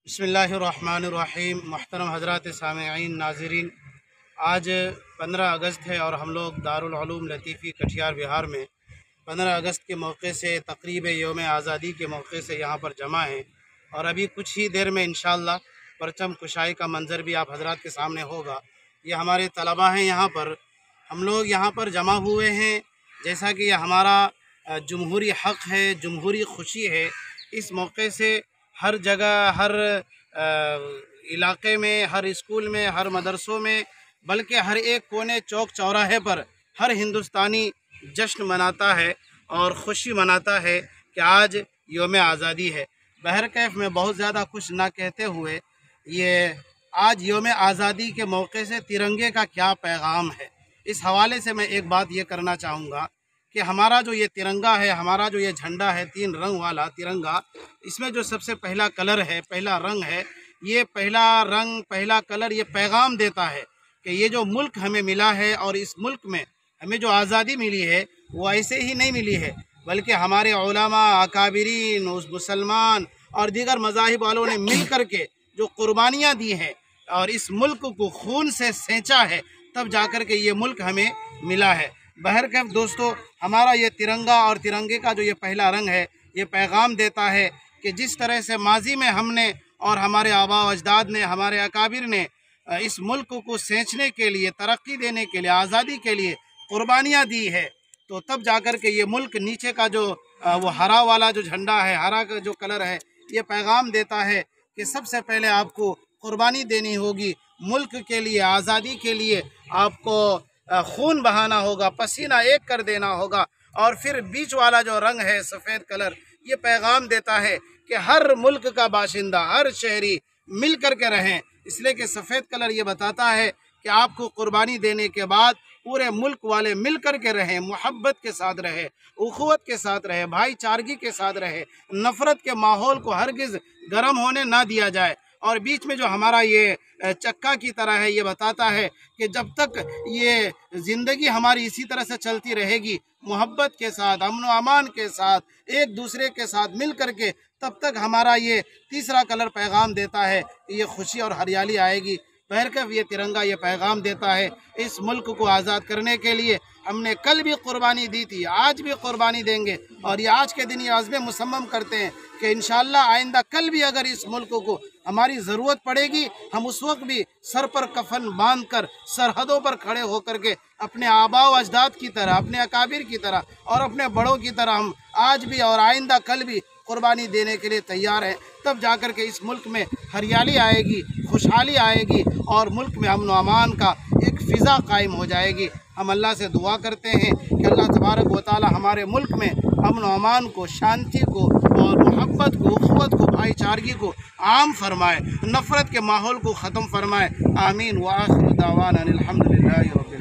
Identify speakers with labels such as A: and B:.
A: बिस्मिल्लाहिर्रहमानिर्रहीम। मुहतरम हज़रात सामईन नाज़रीन, आज 15 अगस्त है और हम लोग दारुल उलूम लतीफ़ी कटिहार बिहार में 15 अगस्त के मौके से तक़रीब यौम आज़ादी के मौके से यहाँ पर जमा हैं और अभी कुछ ही देर में इंशाअल्लाह परचम कुशाई का मंज़र भी आप हज़रात के सामने होगा। ये हमारे तलबा हैं, यहाँ पर हम लोग यहाँ पर जमा हुए हैं। जैसा कि यह हमारा जमहूरी हक़ है, जमहूरी खुशी है। इस मौके से हर जगह, हर इलाक़े में, हर स्कूल में, हर मदरसों में, बल्कि हर एक कोने चौक चौराहे पर हर हिंदुस्तानी जश्न मनाता है और ख़ुशी मनाता है कि आज यौम आज़ादी है। बहरकैफ़ में बहुत ज़्यादा कुछ ना कहते हुए, ये आज यौम आज़ादी के मौके से तिरंगे का क्या पैगाम है, इस हवाले से मैं एक बात ये करना चाहूँगा कि हमारा जो ये तिरंगा है, हमारा जो ये झंडा है, 3 रंग वाला तिरंगा, इसमें जो सबसे पहला कलर है, पहला रंग है, ये पहला रंग, पहला कलर ये पैगाम देता है कि ये जो मुल्क हमें मिला है और इस मुल्क में हमें जो आज़ादी मिली है वो ऐसे ही नहीं मिली है, बल्कि हमारे उलमा, अकाबिरीन, उस मुसलमान और दीगर मज़ाहिब वालों ने मिल कर के जो कुर्बानियाँ दी हैं और इस मुल्क को खून से सेंचा है, तब जाकर के ये मुल्क हमें मिला है। बहरकैफ दोस्तों, हमारा ये तिरंगा और तिरंगे का जो ये पहला रंग है, ये पैगाम देता है कि जिस तरह से माजी में हमने और हमारे आबा व अजदाद ने, हमारे अकाबिर ने इस मुल्क को सेंचने के लिए, तरक्की देने के लिए, आज़ादी के लिए कुर्बानियाँ दी है, तो तब जाकर के ये मुल्क नीचे का जो वो हरा वाला जो झंडा है, हरा का जो कलर है, ये पैगाम देता है कि सबसे पहले आपको कुर्बानी देनी होगी मुल्क के लिए, आज़ादी के लिए। आपको खून बहाना होगा, पसीना एक कर देना होगा। और फिर बीच वाला जो रंग है, सफ़ेद कलर, ये पैगाम देता है कि हर मुल्क का बाशिंदा, हर शहरी मिल कर के रहें। इसलिए कि सफ़ेद कलर ये बताता है कि आपको कुर्बानी देने के बाद पूरे मुल्क वाले मिल कर के रहें, मोहब्बत के साथ रहें, उख़ुवत के साथ रहें, भाईचारगी के साथ रहें, नफ़रत के माहौल को हरगिज़ गर्म होने ना दिया जाए। और बीच में जो हमारा ये चक्का की तरह है, ये बताता है कि जब तक ये ज़िंदगी हमारी इसी तरह से चलती रहेगी, मोहब्बत के साथ, अमन व अमान के साथ, एक दूसरे के साथ मिल कर के, तब तक हमारा ये तीसरा कलर पैगाम देता है कि ये खुशी और हरियाली आएगी। बहरकैफ ये तिरंगा ये पैगाम देता है, इस मुल्क को आज़ाद करने के लिए हमने कल भी कुर्बानी दी थी, आज भी कुर्बानी देंगे। और ये आज के दिन ये आज़्म मुसम्मम करते हैं कि इंशाअल्लाह आइंदा कल भी अगर इस मुल्क को हमारी ज़रूरत पड़ेगी, हम उस वक्त भी सर पर कफन बांध कर सरहदों पर खड़े होकर के अपने आबा व अजदाद की तरह, अपने अकाबिर की तरह और अपने बड़ों की तरह हम आज भी और आइंदा कल भी कुर्बानी देने के लिए तैयार हैं। तब जाकर के इस मुल्क में हरियाली आएगी, खुशहाली आएगी और मुल्क में अमन व अमान का एक फ़िज़ा कायम हो जाएगी। हम अल्लाह से दुआ करते हैं कि अल्लाह तबारक व तआला हमारे मुल्क में अमन व अमान को, शांति को और मोहब्बत को, उख़ुवत को, भाईचारगी को आम फरमाए, नफ़रत के माहौल को ख़त्म फरमाए। आमीन व आखिर दावाना अनिल हम्दुलिल्लाहि रब्बिल आलमीन।